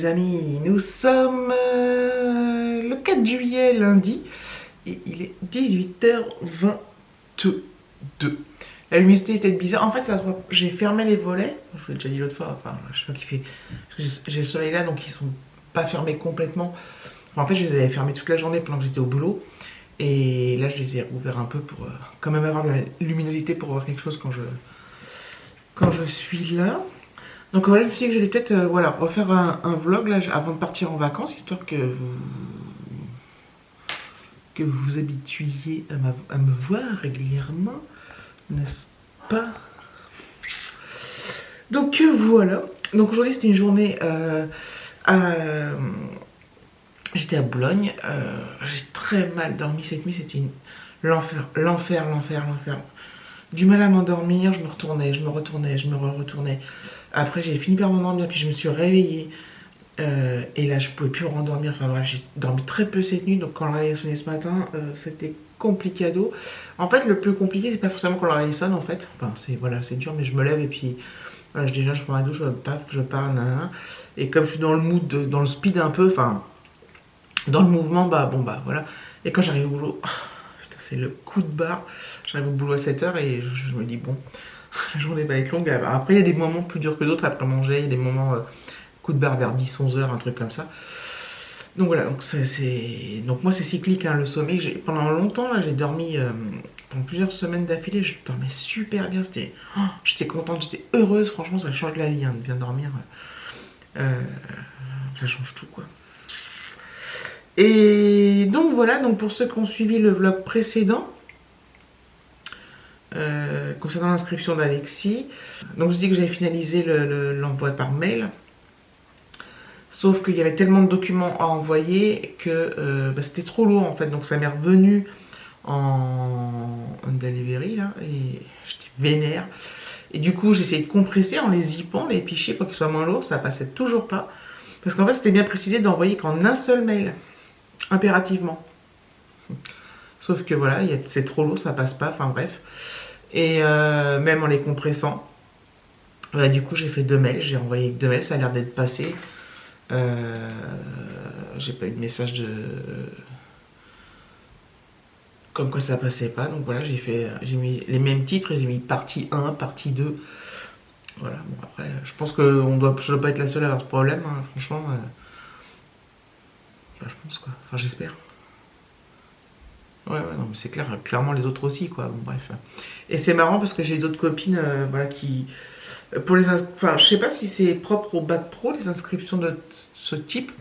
amis, nous sommes le 4 juillet lundi et il est 18h22. La luminosité est peut-être bizarre, en fait ça se voit, j'ai fermé les volets, je vous l'ai déjà dit l'autre fois, enfin je sais pas qui fait, j'ai le soleil là donc ils sont pas fermés complètement. Enfin, en fait je les avais fermés toute la journée pendant que j'étais au boulot et là je les ai ouverts un peu pour quand même avoir de la luminosité pour voir quelque chose quand je suis là. Donc voilà, je me suis dit que j'allais peut-être voilà, refaire un vlog là, avant de partir en vacances, histoire que vous habituiez à me voir régulièrement, n'est-ce pas? Donc voilà. Donc aujourd'hui c'était une journée j'étais à Boulogne. J'ai très mal dormi cette nuit, c'était l'enfer. Du mal à m'endormir, je me retournais, je me retournais. Après j'ai fini par m'endormir, puis je me suis réveillée. Et là je pouvais plus me rendormir, enfin voilà, j'ai dormi très peu cette nuit, donc quand le réveil sonnait ce matin, c'était complicado. En fait le plus compliqué c'est pas forcément quand le réveil sonne en fait, enfin c'est voilà, c'est dur, mais je me lève et puis voilà, déjà je prends la douche, paf, je pars, nanana. Et comme je suis dans le mood, dans le speed un peu, enfin dans le mouvement, bah bon bah voilà. Et quand j'arrive au boulot, putain, c'est le coup de barre, j'arrive au boulot à 7h et je me dis bon, la journée va être longue. Après il y a des moments plus durs que d'autres après manger, il y a des moments coup de barre vers 10-11h, un truc comme ça. Donc voilà, donc moi c'est cyclique hein, le sommeil. Pendant longtemps là j'ai dormi pendant plusieurs semaines d'affilée, je dormais super bien, j'étais contente, j'étais heureuse, franchement ça change la vie hein, de bien dormir. Ça change tout quoi. Et donc voilà, donc pour ceux qui ont suivi le vlog précédent, concernant l'inscription d'Alexis, donc je dis que j'avais finalisé l'envoi par mail. Sauf qu'il y avait tellement de documents à envoyer que c'était trop lourd en fait. Donc ça m'est revenu en delivery là et j'étais vénère. Et du coup j'ai essayé de compresser en les zippant les fichiers pour qu'ils soient moins lourds. Ça passait toujours pas. Parce qu'en fait c'était bien précisé d'envoyer qu'en un seul mail. Impérativement. Sauf que voilà, c'est trop lourd, ça passe pas. Enfin bref. Et même en les compressant. Du coup j'ai fait 2 mails. J'ai envoyé 2 mails. Ça a l'air d'être passé. J'ai pas eu de message de comme quoi ça passait pas, donc voilà, j'ai mis les mêmes titres et j'ai mis partie 1, partie 2. Voilà, bon après je pense que je dois pas être la seule à avoir ce problème hein, franchement je pense quoi, enfin j'espère. Ouais non mais c'est clair, clairement les autres aussi quoi, bon bref. Et c'est marrant parce que j'ai d'autres copines voilà qui pour enfin je sais pas si c'est propre au bac pro les inscriptions de ce type.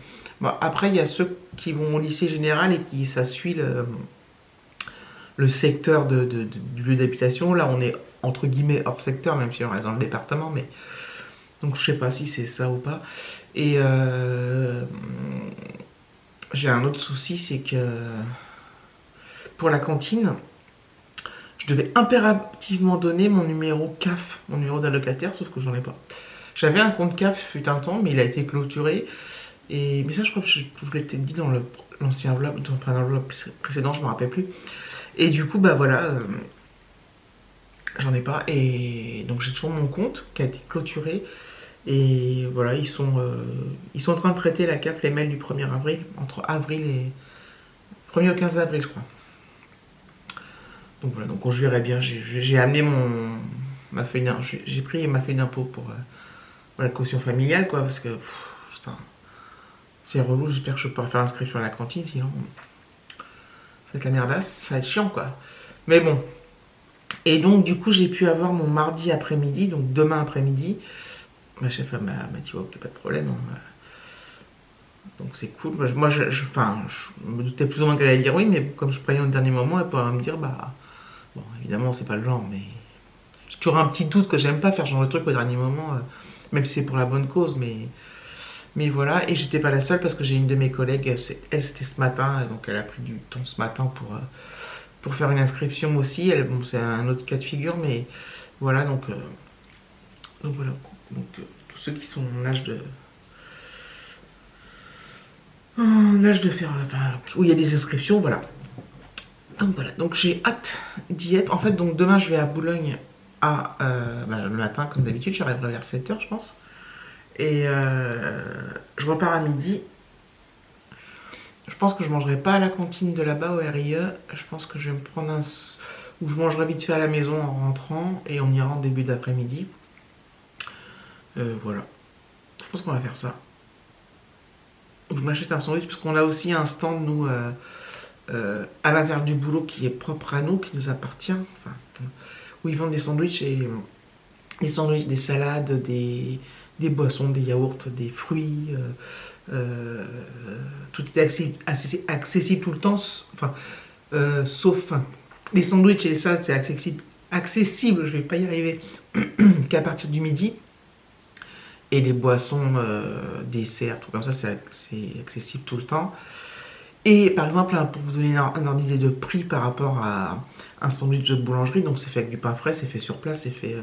Bon, après il y a ceux qui vont au lycée général et qui ça suit le secteur du lieu d'habitation. Là on est entre guillemets hors secteur même si on reste dans le département, mais donc je sais pas si c'est ça ou pas. Et j'ai un autre souci, c'est que pour la cantine je devais impérativement donner mon numéro CAF, mon numéro d'allocataire, sauf que j'en ai pas. J'avais un compte CAF fut un temps, mais il a été clôturé. Mais ça, je crois que je vous l'ai peut-être dit dans l'ancien vlog, enfin dans le vlog précédent, je me rappelle plus. Et du coup, bah voilà, j'en ai pas. Et donc j'ai toujours mon compte qui a été clôturé. Et voilà, ils sont en train de traiter la CAF, les mails du 1er avril, entre avril et 1er au 15 avril, je crois. Donc voilà, donc je verrai bien. J'ai amené ma feuille d'impôt. J'ai pris ma feuille d'impôt pour la caution familiale, quoi, parce que putain, c'est relou. J'espère que je pourrai faire l'inscription à la cantine, sinon ça va être la merdasse, ça va être chiant, quoi. Mais bon. Et donc du coup, j'ai pu avoir mon mardi après-midi, donc demain après-midi. Ma chef m'a dit ok, pas de problème. Hein. Donc c'est cool. Moi, je me doutais plus ou moins qu'elle allait dire oui, mais comme je préviens au dernier moment, elle pourrait me dire bah bon, évidemment, c'est pas le genre, mais j'ai toujours un petit doute que j'aime pas faire ce genre de truc au dernier moment, même si c'est pour la bonne cause, mais voilà. Et j'étais pas la seule parce que j'ai une de mes collègues, elle c'était ce matin, donc elle a pris du temps ce matin pour faire une inscription aussi. Bon, c'est un autre cas de figure, mais voilà, donc voilà. Donc tous ceux qui sont en âge de faire, enfin, où il y a des inscriptions, voilà. Donc voilà, donc j'ai hâte d'y être. En fait, donc demain je vais à Boulogne le matin comme d'habitude, j'arriverai vers 7h je pense. Et je repars à midi. Je pense que je mangerai pas à la cantine de là-bas au RIE. Je pense que je vais me prendre un... Ou je mangerai vite fait à la maison en rentrant. Et on ira en début d'après-midi. Voilà. Je pense qu'on va faire ça. Je m'achète un sandwich parce qu'on a aussi un stand, nous, à l'intérieur du boulot qui est propre à nous, qui nous appartient. Enfin, où ils vendent des sandwichs et des sandwichs, des salades, des boissons, des yaourts, des fruits. Tout est accessible tout le temps. Enfin, sauf enfin, les sandwichs et les salades, c'est accessible, je vais pas y arriver, qu'à partir du midi. Et les boissons, desserts, tout comme ça, c'est accessible tout le temps. Et par exemple, pour vous donner un ordre d'idée de prix par rapport à un sandwich de boulangerie, donc c'est fait avec du pain frais, c'est fait sur place, c'est fait...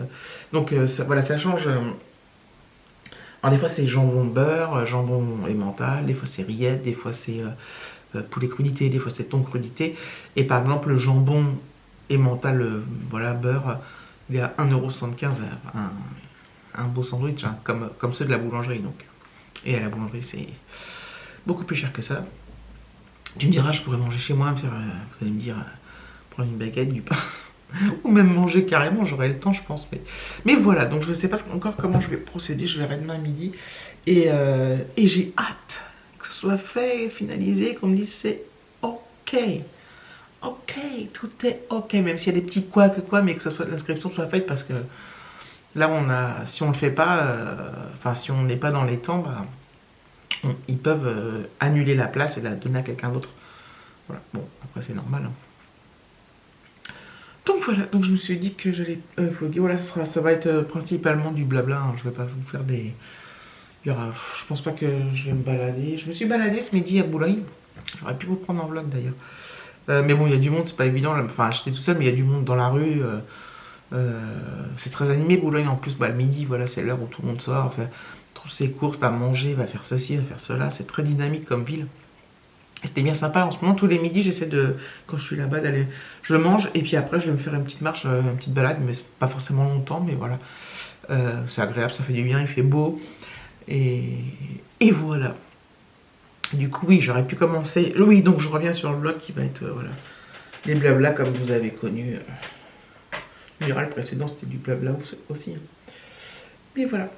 donc ça, voilà, ça change. Alors des fois c'est jambon beurre, jambon emmental, des fois c'est rillettes, des fois c'est poulet crudité, des fois c'est thon crudité. Et par exemple le jambon emmental, voilà, beurre, il est à 1,75 €, un beau sandwich, hein, comme ceux de la boulangerie donc. Et à la boulangerie c'est beaucoup plus cher que ça. Tu me diras, je pourrais manger chez moi, vous allez me dire, prendre une baguette, du pain, ou même manger carrément, j'aurai le temps je pense. Mais voilà, donc je ne sais pas encore comment je vais procéder, je verrai demain à midi. Et j'ai hâte que ce soit fait, finalisé, qu'on me dise c'est ok. Ok, tout est ok, même s'il y a des petits couacs, mais que l'inscription soit faite parce que là, si on ne le fait pas, enfin si on n'est pas dans les temps, bah, ils peuvent annuler la place et la donner à quelqu'un d'autre. Voilà, bon, après c'est normal. Hein. Donc voilà, donc je me suis dit que j'allais vlogger. Voilà, ça va être principalement du blabla. Hein. Je vais pas vous faire des... je pense pas que je vais me balader. Je me suis baladé ce midi à Boulogne. J'aurais pu vous prendre en vlog d'ailleurs. Mais bon, il y a du monde, c'est pas évident. Enfin, j'étais tout seul, mais il y a du monde dans la rue. C'est très animé Boulogne. En plus, bah, le midi, voilà, c'est l'heure où tout le monde sort, trouve ses courses, va manger, va faire ceci, va faire cela. C'est très dynamique comme ville. C'était bien sympa. En ce moment, tous les midis, j'essaie de, quand je suis là-bas, d'aller... Je mange et puis après, je vais me faire une petite marche, une petite balade, mais pas forcément longtemps, mais voilà. C'est agréable, ça fait du bien, il fait beau. Et voilà. Du coup, oui, j'aurais pu commencer... Oui, donc je reviens sur le vlog qui va être, voilà, les blabla comme vous avez connu. Je dirais, le précédent, c'était du blabla aussi. Mais voilà.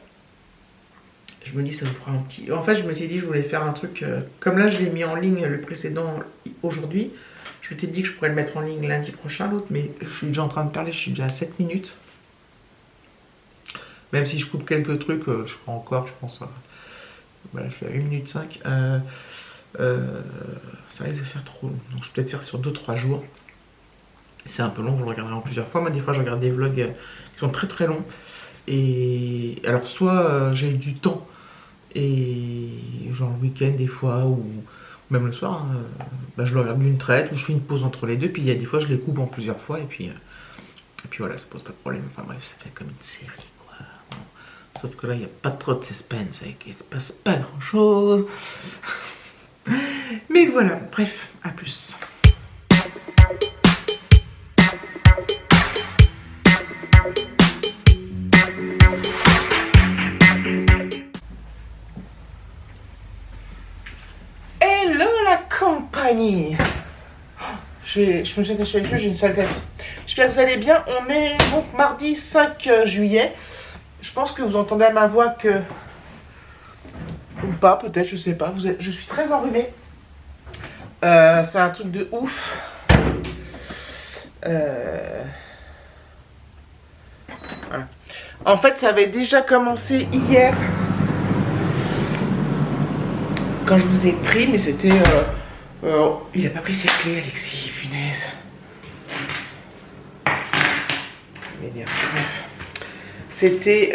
Je me dis, ça vous fera un petit... En fait, je me suis dit, je voulais faire un truc... Comme là, je l'ai mis en ligne, le précédent, aujourd'hui. Je m'étais dit que je pourrais le mettre en ligne lundi prochain, l'autre. Mais je suis déjà en train de parler, je suis déjà à 7 minutes. Même si je coupe quelques trucs, je ferai encore, je pense... voilà, je suis à 1 minute 5. Ça risque de faire trop long. Donc, je vais peut-être faire sur 2-3 jours. C'est un peu long, vous le regarderez en plusieurs fois. Moi, des fois, je regarde des vlogs qui sont très très longs. Et alors, soit j'ai eu du temps... Et genre le week-end des fois, ou même le soir, hein, bah, je le regarde d'une traite, ou je fais une pause entre les deux, puis il y a des fois je les coupe en plusieurs fois, et puis voilà, ça pose pas de problème. Enfin bref, ça fait comme une série, quoi. Bon. Sauf que là, il n'y a pas trop de suspense, il se passe pas grand-chose. Mais voilà, bref, à plus. Compagnie. Je me suis attaché les cheveux, j'ai une sale tête. J'espère que vous allez bien. On est donc mardi 5 juillet. Je pense que vous entendez à ma voix que... Ou pas, peut-être, je sais pas. Je suis très enrhumée. C'est un truc de ouf. Voilà. En fait, ça avait déjà commencé hier. Quand je vous ai pris, mais c'était... il a pas pris ses clés, Alexis, punaise. Bref. C'était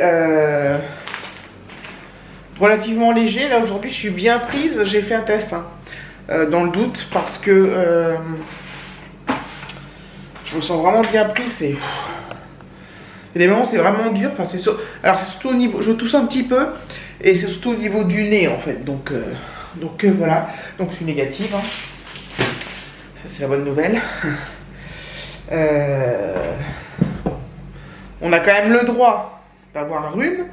relativement léger. Là, aujourd'hui, je suis bien prise. J'ai fait un test, hein, dans le doute, parce que je me sens vraiment bien prise. Il y a des moments, c'est vraiment dur. Enfin, alors, c'est surtout au niveau... Je tousse un petit peu, et c'est surtout au niveau du nez, en fait. Donc voilà, donc je suis négative, hein. Ça c'est la bonne nouvelle. On a quand même le droit d'avoir un rhume.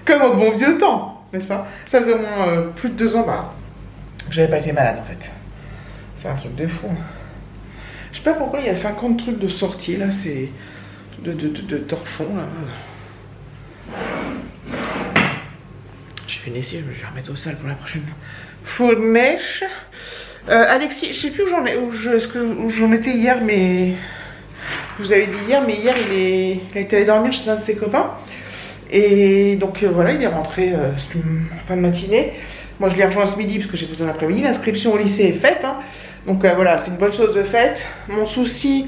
Comme au bon vieux temps, n'est-ce pas? Ça faisait au moins plus de 2 ans que j'avais pas été malade en fait. C'est un truc de fou. Je sais pas pourquoi il y a 50 trucs de sortie là, c'est de torchons là. J'ai fait une essai, je vais remettre au sale pour la prochaine fois. Mèche. Alexis, je sais plus où j'en étais hier, mais je vous avais dit hier, mais hier il a été allé dormir chez un de ses copains. Et donc voilà, il est rentré fin de matinée. Moi je l'ai rejoint ce midi parce que j'ai posé l'après-midi. L'inscription au lycée est faite. Hein. Donc voilà, c'est une bonne chose de faite. Mon souci,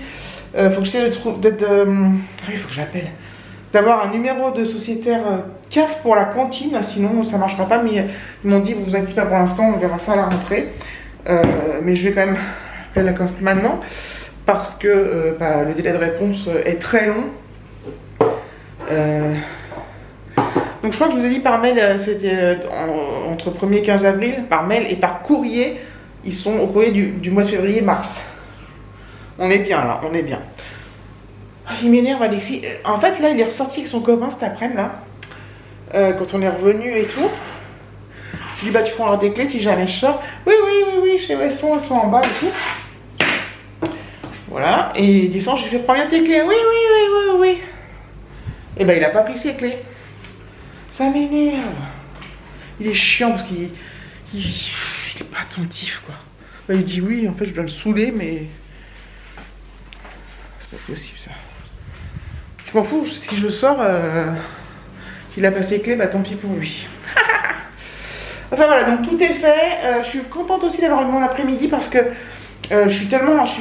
faut que j'essaie il faut que j'appelle. D'avoir un numéro de sociétaire CAF pour la cantine, sinon ça ne marchera pas. Mais ils m'ont dit, vous inquiétez pas pour l'instant, on verra ça à la rentrée. Mais je vais quand même appeler la CAF maintenant parce que le délai de réponse est très long. Donc je crois que je vous ai dit par mail, c'était entre 1er et 15 avril, par mail et par courrier, ils sont au courrier du mois de février-mars. On est bien là, on est bien. Il m'énerve Alexis. En fait là il est ressorti avec son copain cet après-midi là, quand on est revenu et tout. Je lui dis bah tu prendras tes clés si jamais je sors. Oui, chez Weston, elles sont en bas et tout. Voilà, et il descend, je lui fais prends bien tes clés. Oui. Et ben il a pas pris ses clés. Ça m'énerve. Il est chiant parce qu'il est pas attentif quoi. Bah, il dit oui, en fait je dois le saouler mais c'est pas possible ça. Je m'en fous, si je sors qu'il a pas ses clés, bah tant pis pour lui. Enfin voilà, donc tout est fait. Je suis contente aussi d'avoir eu mon après-midi parce que je suis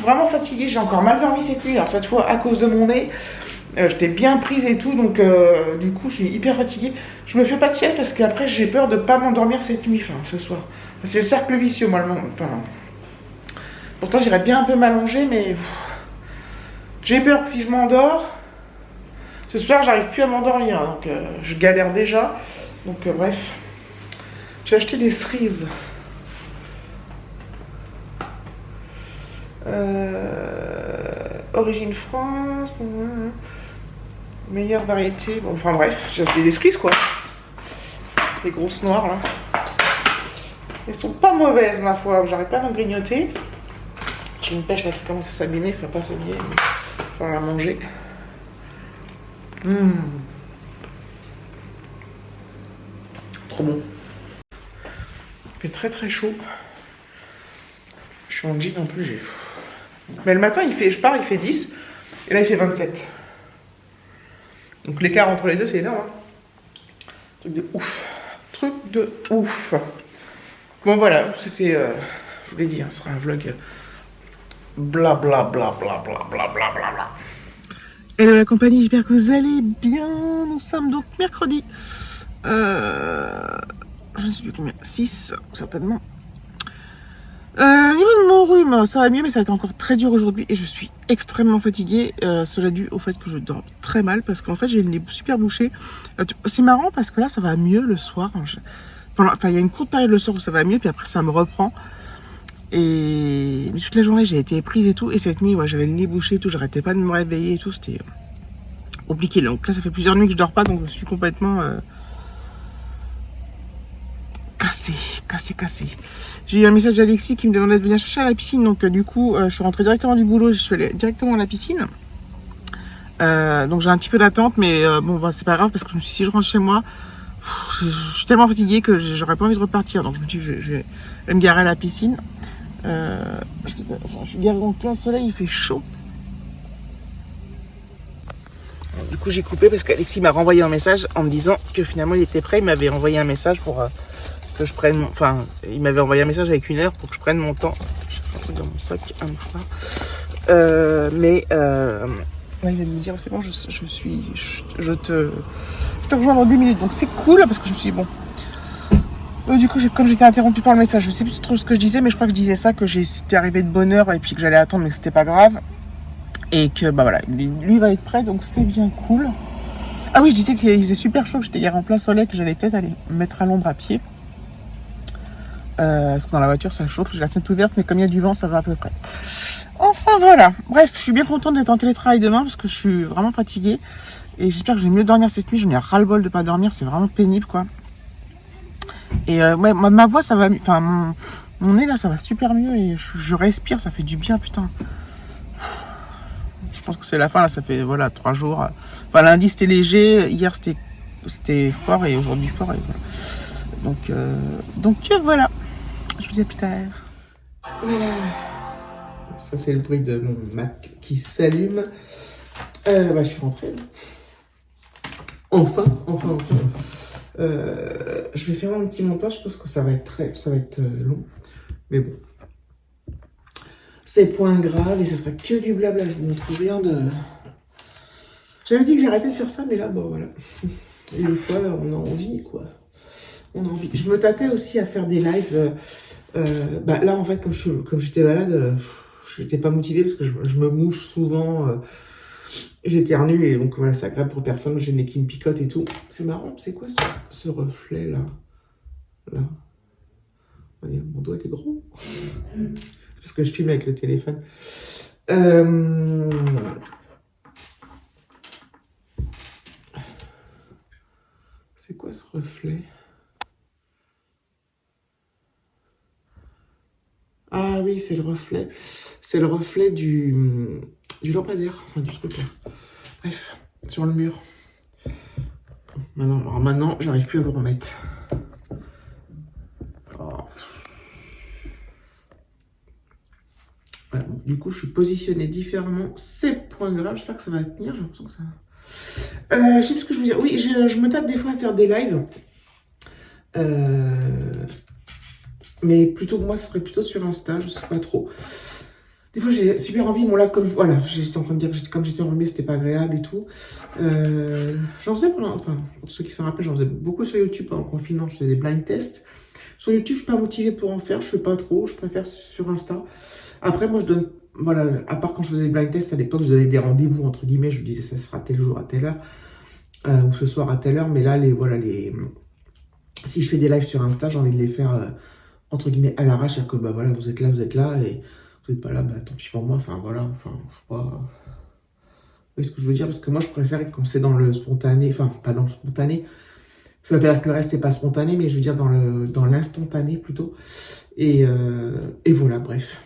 vraiment fatiguée, j'ai encore mal dormi cette nuit, alors cette fois à cause de mon nez. J'étais bien prise et tout, donc du coup je suis hyper fatiguée. Je me fais pas de sieste parce qu'après j'ai peur de pas m'endormir cette nuit, ce soir. C'est le cercle vicieux moi. Pourtant j'irais bien un peu m'allonger, mais j'ai peur que si je m'endors, ce soir j'arrive plus à m'endormir, donc je galère déjà. Donc bref, j'ai acheté des cerises. Origine France. Meilleure variété, bon enfin bref, j'ai acheté des cerises quoi. Les grosses noires là. Elles sont pas mauvaises ma foi, j'arrête pas d'en grignoter. J'ai une pêche là qui commence à s'abîmer, il faut pas s'habiller, il faut la manger. Trop bon. Il fait très très chaud. Je suis en jean en plus, mais le matin je pars, il fait 10 et là il fait 27. Donc l'écart entre les deux, c'est énorme. Hein. Truc de ouf. Bon voilà, c'était, je vous l'ai dit, hein, ce sera un vlog blablabla. Hello la compagnie, j'espère que vous allez bien. Nous sommes donc mercredi. Je ne sais plus combien, 6 certainement. Au niveau de mon rhume, ça va mieux, mais ça a été encore très dur aujourd'hui et je suis extrêmement fatiguée. Cela dû au fait que je dors très mal parce qu'en fait j'ai le nez super bouché. C'est marrant parce que là ça va mieux le soir. Il y a une courte période le soir où ça va mieux, puis après ça me reprend. Mais toute la journée j'ai été prise et tout. Et cette nuit, j'avais le nez bouché et tout, j'arrêtais pas de me réveiller et tout. C'était compliqué. Donc là ça fait plusieurs nuits que je dors pas, donc je suis complètement cassé. J'ai eu un message d'Alexis qui me demandait de venir chercher à la piscine. Donc du coup, je suis rentrée directement du boulot. Je suis allée directement à la piscine. Donc j'ai un petit peu d'attente. Mais c'est pas grave parce que je me suis dit, si je rentre chez moi, je suis tellement fatiguée que j'aurais pas envie de repartir. Donc je me suis dit, je vais me garer à la piscine. Je suis garée en plein soleil. Il fait chaud. Du coup, j'ai coupé parce qu'Alexis m'a renvoyé un message en me disant que finalement il était prêt. Il m'avait envoyé un message pour... que je prenne il m'avait envoyé un message avec 1 heure pour que je prenne mon temps. J'ai un truc dans mon sac, un mouchoir. Là, il va me dire c'est bon, je te rejoins dans 10 minutes. Donc c'est cool parce que je me suis dit bon. Du coup, comme j'étais interrompue par le message, je sais plus trop ce que je disais, mais je crois que je disais ça, que j'étais arrivée de bonne heure et puis que j'allais attendre, mais que c'était pas grave. Et que voilà, lui va être prêt, donc c'est bien cool. Ah oui, je disais qu'il faisait super chaud, que j'étais garée en plein soleil, que j'allais peut-être aller me mettre à l'ombre à pied. Parce que dans la voiture ça chauffe, j'ai la fenêtre ouverte, mais comme il y a du vent, ça va à peu près. Enfin Oh, voilà, bref, je suis bien contente d'être en télétravail demain parce que je suis vraiment fatiguée. Et j'espère que je vais mieux dormir cette nuit. J'en ai ras-le-bol de pas dormir, c'est vraiment pénible, quoi. Et ouais, ma voix, ça va... Enfin, mon nez, là, ça va super mieux. Et je respire, ça fait du bien, putain. Je pense que c'est la fin, là, ça fait, voilà, 3 jours. Enfin, lundi, c'était léger. Hier, c'était fort. Et aujourd'hui, fort. Et voilà. Donc voilà. Je vous dis à plus tard. Voilà. Ça, c'est le bruit de mon Mac qui s'allume. Je suis rentrée. Enfin. Je vais faire un petit montage. Je pense que ça va être long. Mais bon. C'est point grave et ça sera que du blabla. Je vous montre rien de... J'avais dit que j'arrêtais de faire ça, mais là, bon, voilà. Et des fois, on a envie, quoi. On a envie. Je me tâtais aussi à faire des lives. Là, en fait, comme j'étais malade, j'étais pas motivée parce que je me mouche souvent. J'éternue et donc voilà, c'est agréable pour personne. J'ai le nez qui me picote et tout. C'est marrant, c'est quoi ce reflet là? Là. Voyez, mon doigt est gros. C'est parce que je filme avec le téléphone. C'est quoi ce reflet? Ah oui, c'est le reflet. C'est le reflet du lampadaire, enfin du truc là. Bref, sur le mur. Maintenant, j'arrive plus à vous remettre. Oh. Voilà, bon, du coup, je suis positionnée différemment. C'est point grave. J'espère que ça va tenir. J'ai l'impression que ça... je sais plus ce que je veux dire. Oui, je me tape des fois à faire des lives. Mais plutôt, moi, ce serait plutôt sur Insta. Je sais pas trop. Des fois, j'ai super envie. Bon, là, voilà, j'étais en train de dire que comme j'étais enrhumée, c'était pas agréable et tout. J'en faisais enfin, pour ceux qui s'en rappellent, j'en faisais beaucoup sur YouTube pendant le confinement. Je faisais des blind tests. Sur YouTube, je suis pas motivée pour en faire. Je fais pas trop. Je préfère sur Insta. Après, moi, je donne... Voilà, à part quand je faisais des blind tests, à l'époque, je donnais des rendez-vous, entre guillemets. Je disais, ça sera tel jour à telle heure. Ou ce soir à telle heure. Mais là, si je fais des lives sur Insta, j'ai envie de les faire, entre guillemets, à l'arrache. C'est-à-dire que, bah voilà, vous êtes là. Et vous n'êtes pas là, bah tant pis pour moi. Enfin, voilà, enfin, je sais pas... Vous voyez ce que je veux dire? Parce que moi, je préfère quand c'est dans le spontané. Enfin, pas dans le spontané. Ça veut pas dire que le reste n'est pas spontané, mais je veux dire dans l'instantané plutôt. Et voilà, bref.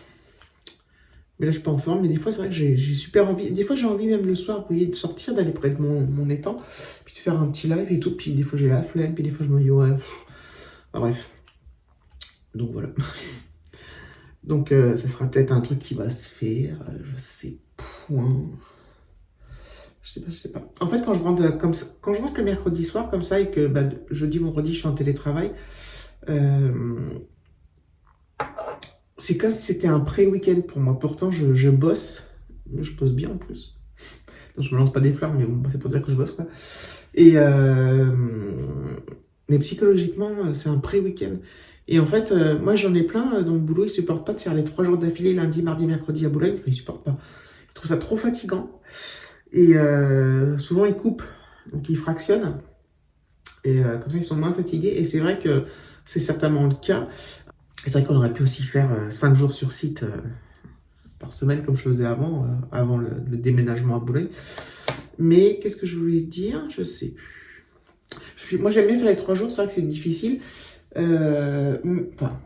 Mais là, je suis pas en forme. Mais des fois, c'est vrai que j'ai super envie. Des fois, j'ai envie même le soir, vous voyez, de sortir, d'aller près de mon étang, puis de faire un petit live et tout. Puis des fois, j'ai la flemme. Puis des fois, je me dis, ouais. Enfin, bref. Donc voilà. Donc, ça sera peut-être un truc qui va se faire. Je sais point. Je sais pas. En fait, quand je rentre le mercredi soir comme ça et que jeudi, vendredi, je suis en télétravail, c'est comme si c'était un pré-week-end pour moi. Pourtant, je bosse. Je bosse bien en plus. Donc, je me lance pas des fleurs, mais bon, c'est pour dire que je bosse, quoi. Mais psychologiquement, c'est un pré-week-end. Et en fait, moi, j'en ai plein dans le boulot. Ils supportent pas de faire les 3 jours d'affilée, lundi, mardi, mercredi à Boulogne. Enfin, ils supportent pas. Ils trouvent ça trop fatigant. Et souvent, ils coupent. Donc, ils fractionnent. Et comme ça, ils sont moins fatigués. Et c'est vrai que c'est certainement le cas. Et c'est vrai qu'on aurait pu aussi faire 5 jours sur site par semaine, comme je faisais avant le déménagement à Boulogne. Mais qu'est-ce que je voulais dire? Je sais plus. Moi, j'aime bien faire les 3 jours. C'est vrai que c'est difficile. Enfin,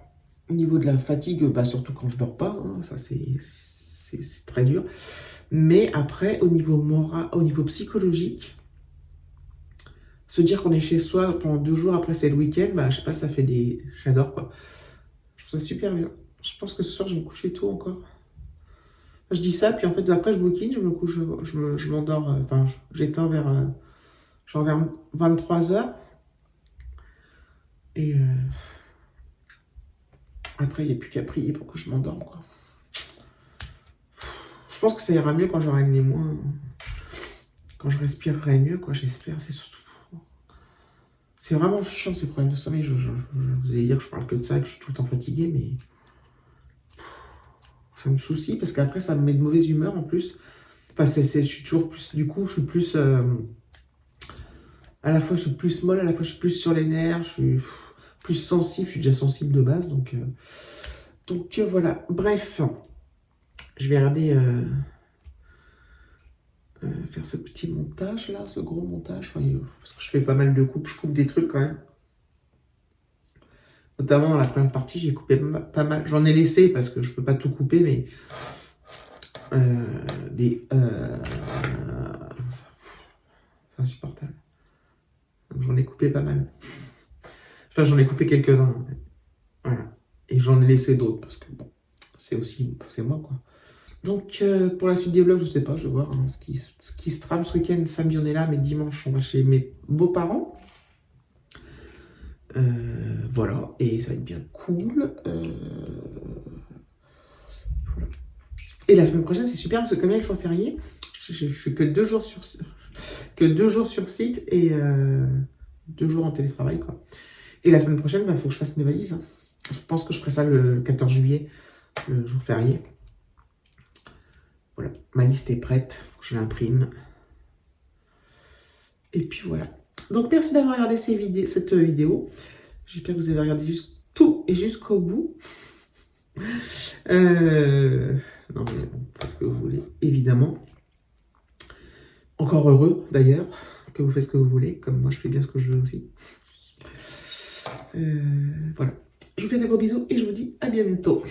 au niveau de la fatigue, surtout quand je dors pas. Hein, ça, c'est très dur. Mais après, au niveau moral, au niveau psychologique, se dire qu'on est chez soi pendant 2 jours, après c'est le week-end, je sais pas, ça fait des... J'adore, quoi. Je trouve ça super bien. Je pense que ce soir, je vais me coucher tôt encore. Je dis ça, puis en fait, après, je bouquine, je me couche, je m'endors, enfin, j'éteins genre vers 23h. Et après, il n'y a plus qu'à prier pour que je m'endorme, quoi. Je pense que ça ira mieux quand j'aurai le nez moins... Quand je respirerai mieux, quoi, j'espère. C'est surtout... C'est vraiment chiant, ces problèmes de sommeil. Vous allez dire que je parle que de ça, que je suis tout le temps fatiguée, mais... Ça me soucie, parce qu'après, ça me met de mauvaise humeur, en plus. Enfin, je suis toujours plus... Du coup, je suis plus... à la fois, je suis plus molle, à la fois, je suis plus sur les nerfs, je suis plus sensible. Je suis déjà sensible de base, donc voilà. Bref. Je vais regarder faire ce petit montage là, ce gros montage. Enfin, parce que je fais pas mal de coupes, je coupe des trucs quand même. Notamment dans la première partie, j'ai coupé pas mal. J'en ai laissé parce que je peux pas tout couper, mais c'est insupportable. Donc, j'en ai coupé pas mal. Enfin, j'en ai coupé quelques-uns. Voilà. Et j'en ai laissé d'autres parce que bon, c'est moi quoi. Donc pour la suite des vlogs, je sais pas, je vais voir hein, ce qui se trame ce week-end. Samedi on est là, mais dimanche on va chez mes beaux-parents. Voilà, et ça va être bien cool. Voilà. Et la semaine prochaine, c'est super parce que comme il y a le jour férié, je suis que 2 jours sur site et 2 jours en télétravail, quoi. Et la semaine prochaine, il faut que je fasse mes valises. Hein. Je pense que je ferai ça le 14 juillet, le jour férié. Voilà, ma liste est prête, faut que je l'imprime. Et puis voilà. Donc merci d'avoir regardé cette vidéo. J'espère que vous avez regardé tout et jusqu'au bout. Non mais bon, faites ce que vous voulez, évidemment. Encore heureux d'ailleurs que vous faites ce que vous voulez, comme moi je fais bien ce que je veux aussi. Voilà. Je vous fais de gros bisous et je vous dis à bientôt.